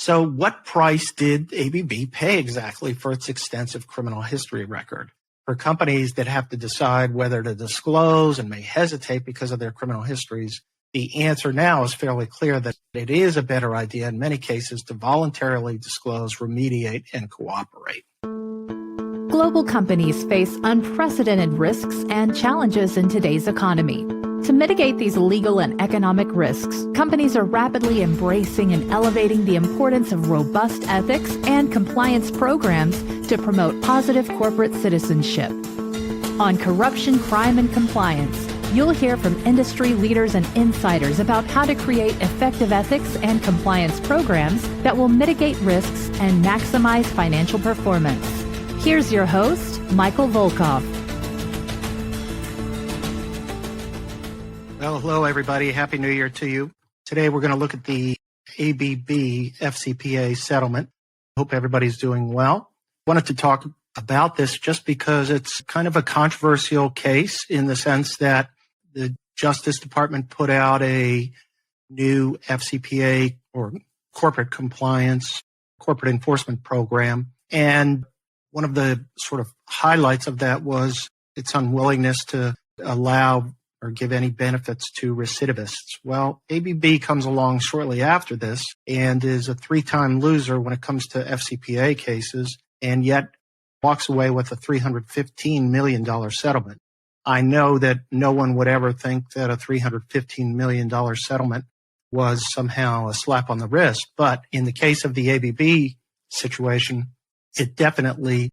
So what price did ABB pay exactly for its extensive criminal history record? For companies that have to decide whether to disclose and may hesitate because of their criminal histories, the answer now is fairly clear that it is a better idea in many cases to voluntarily disclose, remediate, and cooperate. Global companies face unprecedented risks and challenges in today's economy. To mitigate these legal and economic risks, companies are rapidly embracing and elevating the importance of robust ethics and compliance programs to promote positive corporate citizenship. On Corruption, Crime, and Compliance, you'll hear from industry leaders and insiders about how to create effective ethics and compliance programs that will mitigate risks and maximize financial performance. Here's your host, Michael Volkov. Well, hello, everybody. Happy New Year to you. Today, we're going to look at the ABB FCPA settlement. Hope everybody's doing well. Wanted to talk about this just because it's kind of a controversial case in the sense that the Justice Department put out a new FCPA or corporate compliance, corporate enforcement program. And one of the sort of highlights of that was its unwillingness to allow or give any benefits to recidivists. Well, ABB comes along shortly after this and is a three-time loser when it comes to FCPA cases, and yet walks away with a $315 million settlement. I know that no one would ever think that a $315 million settlement was somehow a slap on the wrist, but in the case of the ABB situation, it definitely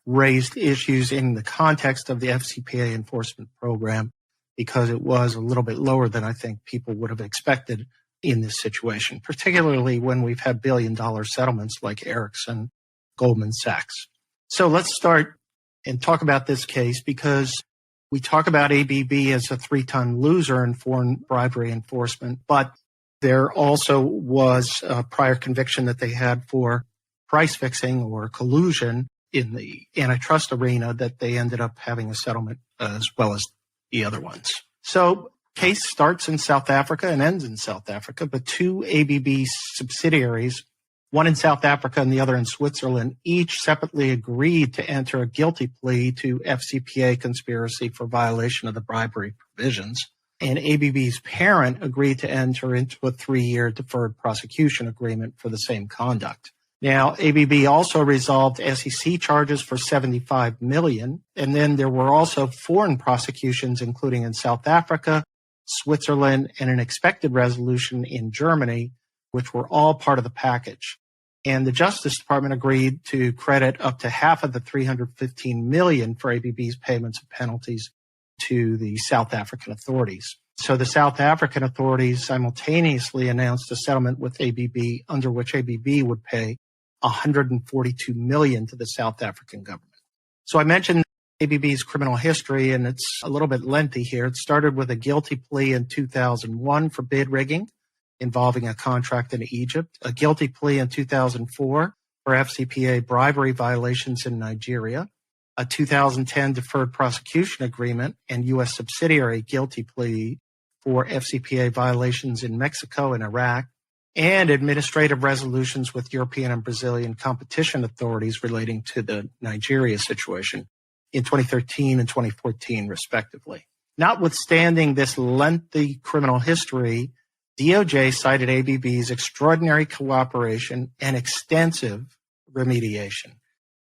raised issues in the context of the FCPA enforcement program, because it was a little bit lower than I think people would have expected in this situation, particularly when we've had billion-dollar settlements like Ericsson, Goldman Sachs. So let's start and talk about this case because we talk about ABB as a three-time loser in foreign bribery enforcement, but there also was a prior conviction that they had for price fixing or collusion in the antitrust arena that they ended up having a settlement as well as the other ones. So case starts in South Africa and ends in South Africa, but two ABB subsidiaries, one in South Africa and the other in Switzerland, each separately agreed to enter a guilty plea to FCPA conspiracy for violation of the bribery provisions. And ABB's parent agreed to enter into a 3-year deferred prosecution agreement for the same conduct. Now, ABB also resolved SEC charges for $75 million, and then there were also foreign prosecutions, including in South Africa, Switzerland, and an expected resolution in Germany, which were all part of the package. And the Justice Department agreed to credit up to half of the $315 million for ABB's payments of penalties to the South African authorities. So the South African authorities simultaneously announced a settlement with ABB under which ABB would pay $142 million to the South African government. So I mentioned ABB's criminal history, and it's a little bit lengthy here. It started with a guilty plea in 2001 for bid rigging involving a contract in Egypt, a guilty plea in 2004 for FCPA bribery violations in Nigeria, a 2010 deferred prosecution agreement and U.S. subsidiary guilty plea for FCPA violations in Mexico and Iraq, and administrative resolutions with European and Brazilian competition authorities relating to the Nigeria situation in 2013 and 2014, respectively. Notwithstanding this lengthy criminal history, DOJ cited ABB's extraordinary cooperation and extensive remediation.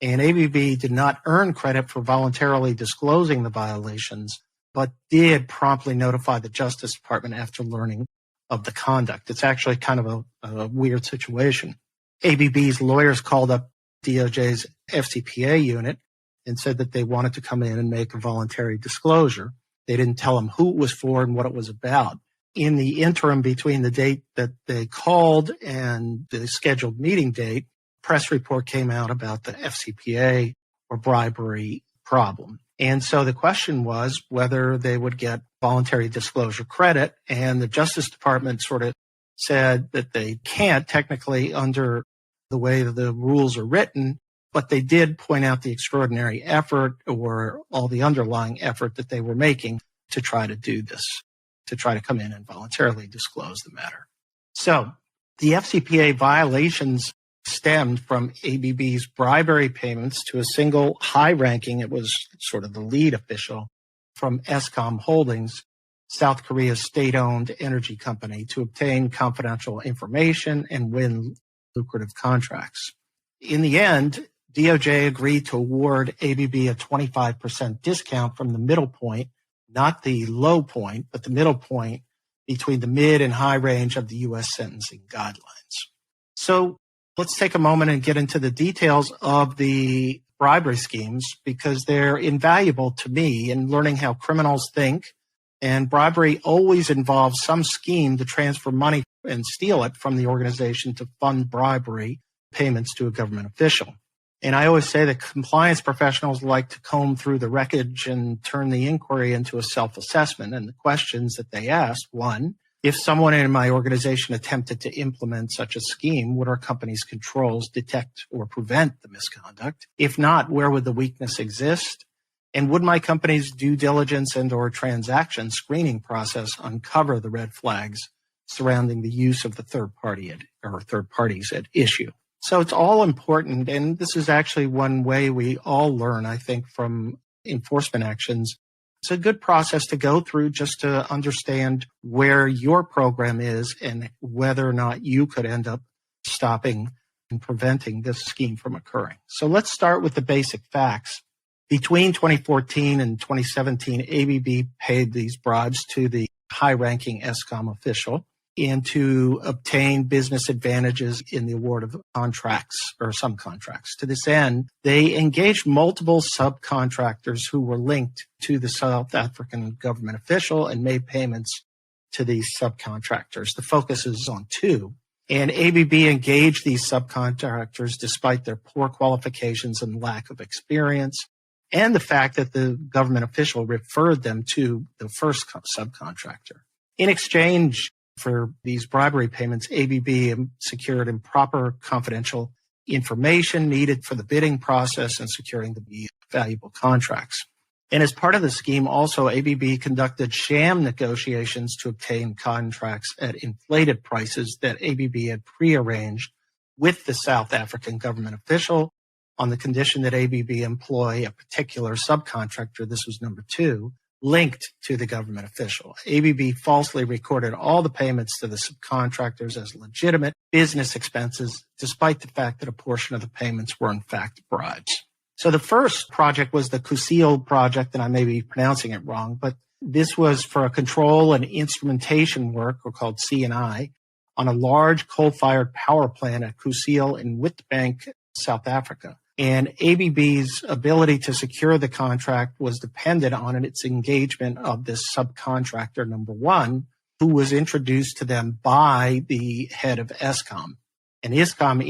And ABB did not earn credit for voluntarily disclosing the violations, but did promptly notify the Justice Department after learning of the conduct. It's actually kind of a weird situation. ABB's lawyers called up DOJ's FCPA unit and said that they wanted to come in and make a voluntary disclosure. They didn't tell them who it was for and what it was about. In the interim between the date that they called and the scheduled meeting date, press report came out about the FCPA or bribery problem. And so the question was whether they would get voluntary disclosure credit, and the Justice Department sort of said that they can't technically under the way the rules are written, but they did point out the extraordinary effort or all the underlying effort that they were making to try to do this, to try to come in and voluntarily disclose the matter. So The FCPA violations stemmed from ABB's bribery payments to a single high-ranking, it was sort of the lead official, from Eskom Holdings, South Korea's state-owned energy company, to obtain confidential information and win lucrative contracts. In the end, DOJ agreed to award ABB a 25% discount from the middle point, not the low point, but the middle point between the mid and high range of the U.S. sentencing guidelines. So let's take a moment and get into the details of the bribery schemes, because they're invaluable to me in learning how criminals think. And bribery always involves some scheme to transfer money and steal it from the organization to fund bribery payments to a government official. And I always say that compliance professionals like to comb through the wreckage and turn the inquiry into a self-assessment. And the questions that they ask: one, if someone in my organization attempted to implement such a scheme, would our company's controls detect or prevent the misconduct? If not, where would the weakness exist? And would my company's due diligence and or transaction screening process uncover the red flags surrounding the use of the third parties at issue? So it's all important, and this is actually one way we all learn, I think, from enforcement actions. It's a good process to go through just to understand where your program is and whether or not you could end up stopping and preventing this scheme from occurring. So let's start with the basic facts. Between 2014 and 2017, ABB paid these bribes to the high-ranking Eskom official and to obtain business advantages in the award of contracts or some contracts. To this end, they engaged multiple subcontractors who were linked to the South African government official and made payments to these subcontractors. The focus is on two. And ABB engaged these subcontractors despite their poor qualifications and lack of experience, and the fact that the government official referred them to the first subcontractor. In exchange for these bribery payments, ABB secured improper confidential information needed for the bidding process and securing the valuable contracts. And as part of the scheme, also, ABB conducted sham negotiations to obtain contracts at inflated prices that ABB had prearranged with the South African government official on the condition that ABB employ a particular subcontractor, this was number two, linked to the government official. ABB falsely recorded all the payments to the subcontractors as legitimate business expenses, despite the fact that a portion of the payments were in fact bribes. So the first project was the Kusile project, and I may be pronouncing it wrong, but this was for a control and instrumentation work, or called C&I, on a large coal-fired power plant at Kusile in Witbank, South Africa. And ABB's ability to secure the contract was dependent on its engagement of this subcontractor, number one, who was introduced to them by the head of Eskom. And Eskom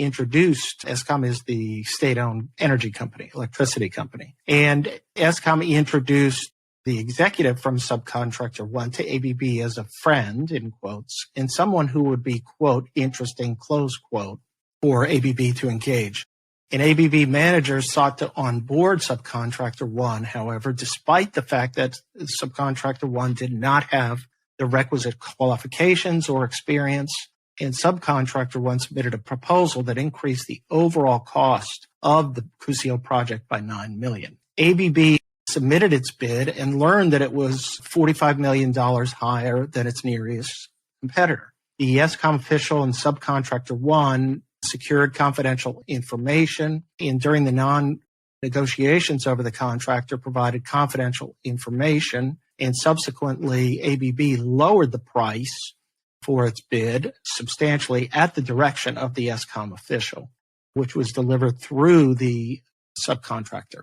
is the state-owned energy company, electricity company. And Eskom introduced the executive from subcontractor one to ABB as a friend, in quotes, and someone who would be, quote, interesting, close quote, for ABB to engage. And ABB managers sought to onboard subcontractor one, however, despite the fact that subcontractor one did not have the requisite qualifications or experience, and subcontractor one submitted a proposal that increased the overall cost of the Kusile project by $9 million. ABB submitted its bid and learned that it was $45 million higher than its nearest competitor. The Eskom official and subcontractor one secured confidential information, and during the non-negotiations over the contractor provided confidential information, and subsequently ABB lowered the price for its bid substantially at the direction of the Eskom official, which was delivered through the subcontractor.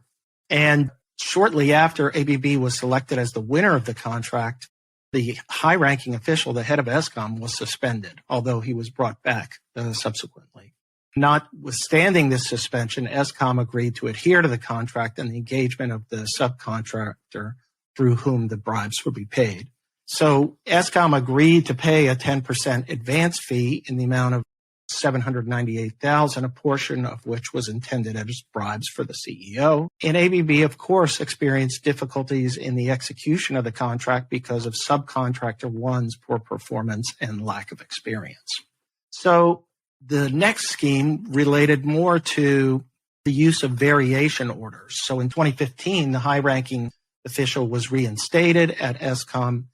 And shortly after ABB was selected as the winner of the contract, the high-ranking official, the head of Eskom, was suspended, although he was brought back subsequently. Notwithstanding this suspension, Eskom agreed to adhere to the contract and the engagement of the subcontractor through whom the bribes would be paid. So Eskom agreed to pay a 10% advance fee in the amount of $798,000, a portion of which was intended as bribes for the CEO. And ABB, of course, experienced difficulties in the execution of the contract because of subcontractor one's poor performance and lack of experience. So the next scheme related more to the use of variation orders. So in 2015, the high-ranking official was reinstated at ESCOM.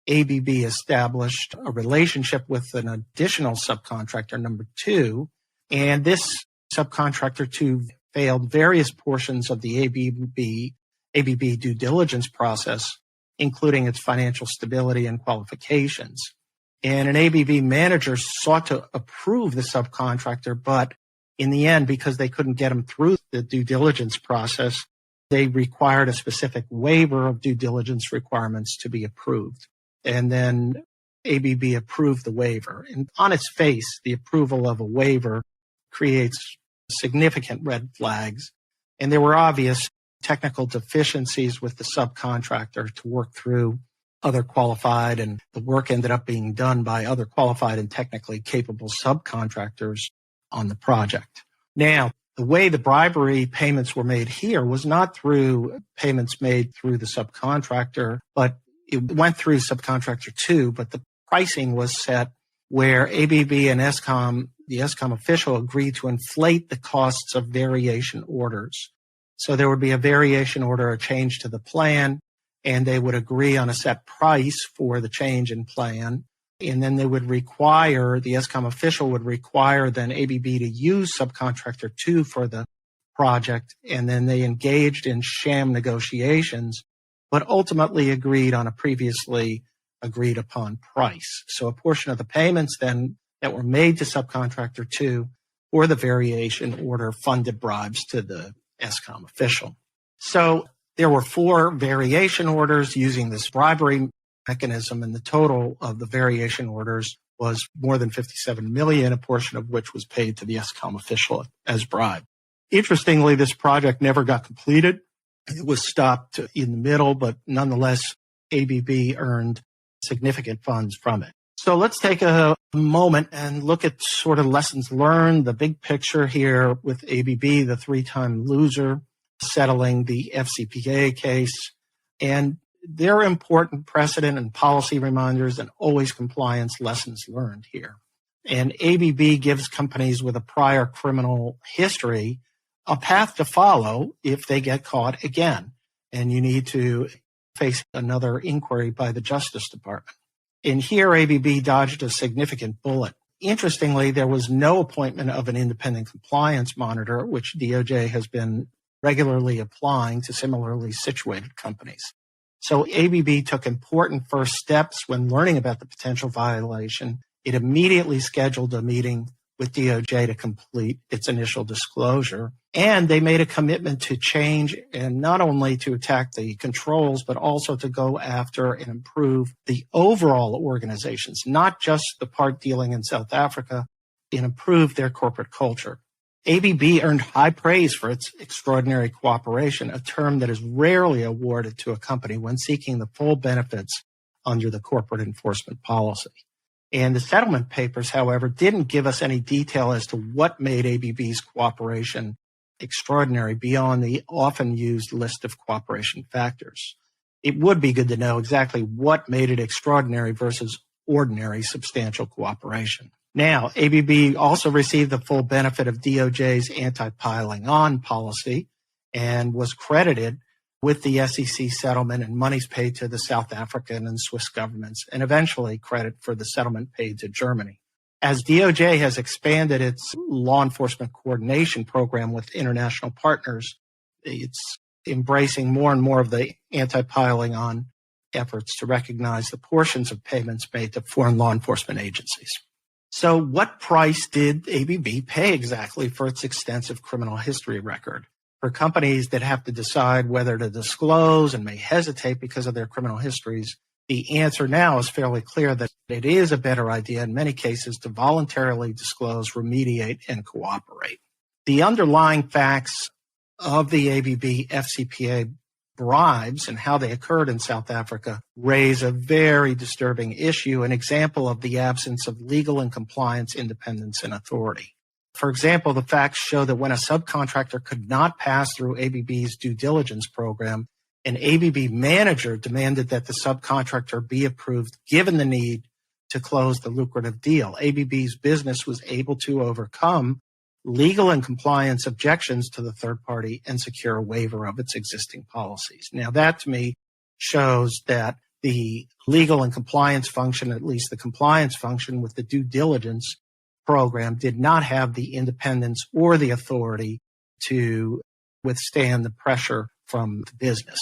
ABB established a relationship with an additional subcontractor, number 2, and this subcontractor 2 failed various portions of the ABB due diligence process, including its financial stability and qualifications. And an ABB manager sought to approve the subcontractor, but in the end, because they couldn't get him through the due diligence process, they required a specific waiver of due diligence requirements to be approved. And then ABB approved the waiver. And on its face, the approval of a waiver creates significant red flags. And there were obvious technical deficiencies with the subcontractor to work through other qualified, and the work ended up being done by other qualified and technically capable subcontractors on the project. Now, the way the bribery payments were made here was not through payments made through the subcontractor, but it went through subcontractor 2, but the pricing was set where ABB and ESCOM, the ESCOM official, agreed to inflate the costs of variation orders. So there would be a variation order, a change to the plan, and they would agree on a set price for the change in plan. And then they would require, the ESCOM official would require then ABB to use subcontractor 2 for the project. And then they engaged in sham negotiations, but ultimately agreed on a previously agreed upon price. So a portion of the payments then that were made to subcontractor 2 for the variation order funded bribes to the ESCOM official. So there were 4 variation orders using this bribery mechanism, and the total of the variation orders was more than $57 million, a portion of which was paid to the ESCOM official as bribe. Interestingly, this project never got completed. It was stopped in the middle, but nonetheless, ABB earned significant funds from it. So let's take a moment and look at sort of lessons learned, the big picture here with ABB, the 3-time loser, settling the FCPA case. And there are important precedent and policy reminders and always compliance lessons learned here. And ABB gives companies with a prior criminal history a path to follow if they get caught again. And you need to face another inquiry by the Justice Department. And here, ABB dodged a significant bullet. Interestingly, there was no appointment of an independent compliance monitor, which DOJ has been regularly applying to similarly situated companies. So ABB took important first steps when learning about the potential violation. It immediately scheduled a meeting with DOJ to complete its initial disclosure. And they made a commitment to change and not only to attack the controls, but also to go after and improve the overall organizations, not just the part dealing in South Africa, and improve their corporate culture. ABB earned high praise for its extraordinary cooperation, a term that is rarely awarded to a company when seeking the full benefits under the corporate enforcement policy. And the settlement papers, however, didn't give us any detail as to what made ABB's cooperation extraordinary beyond the often used list of cooperation factors. It would be good to know exactly what made it extraordinary versus ordinary substantial cooperation. Now, ABB also received the full benefit of DOJ's anti-piling on policy and was credited with the SEC settlement and monies paid to the South African and Swiss governments, and eventually credit for the settlement paid to Germany. As DOJ has expanded its law enforcement coordination program with international partners, it's embracing more and more of the anti-piling on efforts to recognize the portions of payments made to foreign law enforcement agencies. So what price did ABB pay exactly for its extensive criminal history record? For companies that have to decide whether to disclose and may hesitate because of their criminal histories, the answer now is fairly clear that it is a better idea in many cases to voluntarily disclose, remediate, and cooperate. The underlying facts of the ABB FCPA bribes and how they occurred in South Africa raise a very disturbing issue, an example of the absence of legal and compliance independence and authority. For example, the facts show that when a subcontractor could not pass through ABB's due diligence program, an ABB manager demanded that the subcontractor be approved given the need to close the lucrative deal. ABB's business was able to overcome legal and compliance objections to the third party and secure a waiver of its existing policies. Now, that to me shows that the legal and compliance function, at least the compliance function with the due diligence program, did not have the independence or the authority to withstand the pressure from the business.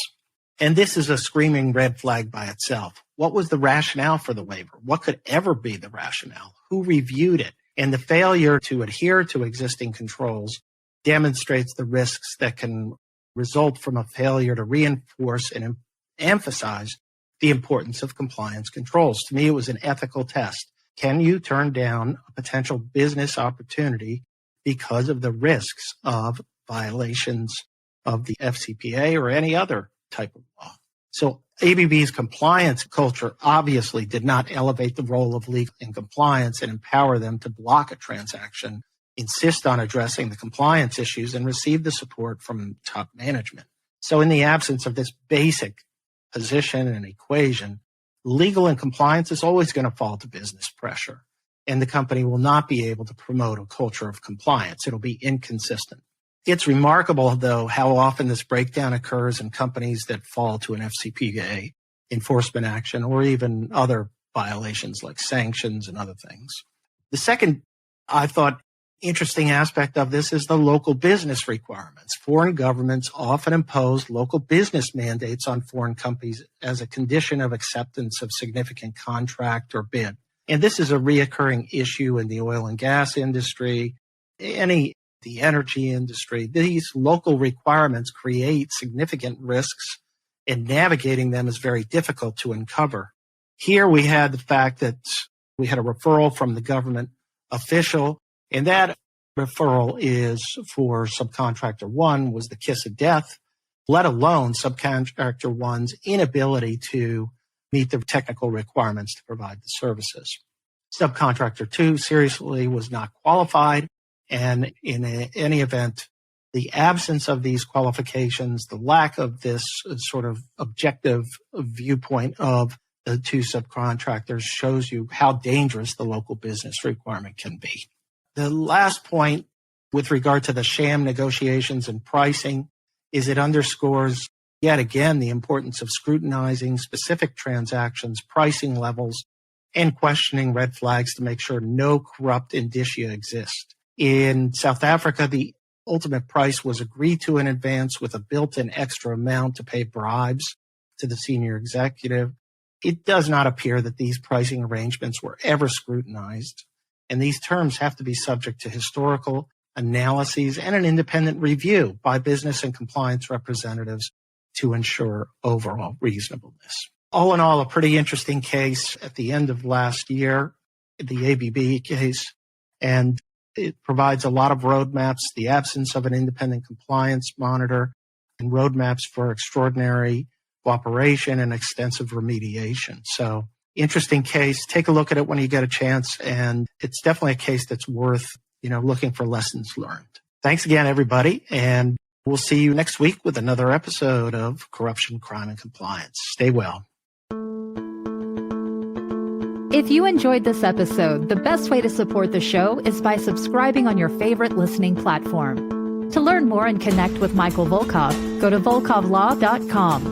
And this is a screaming red flag by itself. What was the rationale for the waiver? What could ever be the rationale? Who reviewed it? And the failure to adhere to existing controls demonstrates the risks that can result from a failure to reinforce and emphasize the importance of compliance controls. To me, it was an ethical test. Can you turn down a potential business opportunity because of the risks of violations of the FCPA or any other type of law? So ABB's compliance culture obviously did not elevate the role of legal and compliance and empower them to block a transaction, insist on addressing the compliance issues, and receive the support from top management. So in the absence of this basic position and equation, legal and compliance is always going to fall to business pressure, and the company will not be able to promote a culture of compliance. It'll be inconsistent. It's remarkable, though, how often this breakdown occurs in companies that fall to an FCPA enforcement action or even other violations like sanctions and other things. The second, I thought, interesting aspect of this is the local business requirements. Foreign governments often impose local business mandates on foreign companies as a condition of acceptance of significant contract or bid. And this is a reoccurring issue in the oil and gas industry, the energy industry. These local requirements create significant risks, and navigating them is very difficult to uncover. Here we had the fact that we had a referral from the government official, and that referral is for subcontractor one was the kiss of death, let alone subcontractor one's inability to meet the technical requirements to provide the services. Subcontractor two seriously was not qualified, and in any event, the absence of these qualifications, the lack of this sort of objective viewpoint of the two subcontractors shows you how dangerous the local business requirement can be. The last point with regard to the sham negotiations and pricing is it underscores yet again the importance of scrutinizing specific transactions, pricing levels, and questioning red flags to make sure no corrupt indicia exist. In South Africa, the ultimate price was agreed to in advance with a built-in extra amount to pay bribes to the senior executive. It does not appear that these pricing arrangements were ever scrutinized, and these terms have to be subject to historical analyses and an independent review by business and compliance representatives to ensure overall reasonableness. All in all, a pretty interesting case at the end of last year, the ABB case, and it provides a lot of roadmaps, the absence of an independent compliance monitor, and roadmaps for extraordinary cooperation and extensive remediation. So interesting case. Take a look at it when you get a chance, and it's definitely a case that's worth, looking for lessons learned. Thanks again, everybody, and we'll see you next week with another episode of Corruption, Crime, and Compliance. Stay well. If you enjoyed this episode, the best way to support the show is by subscribing on your favorite listening platform. To learn more and connect with Michael Volkov, go to volkovlaw.com.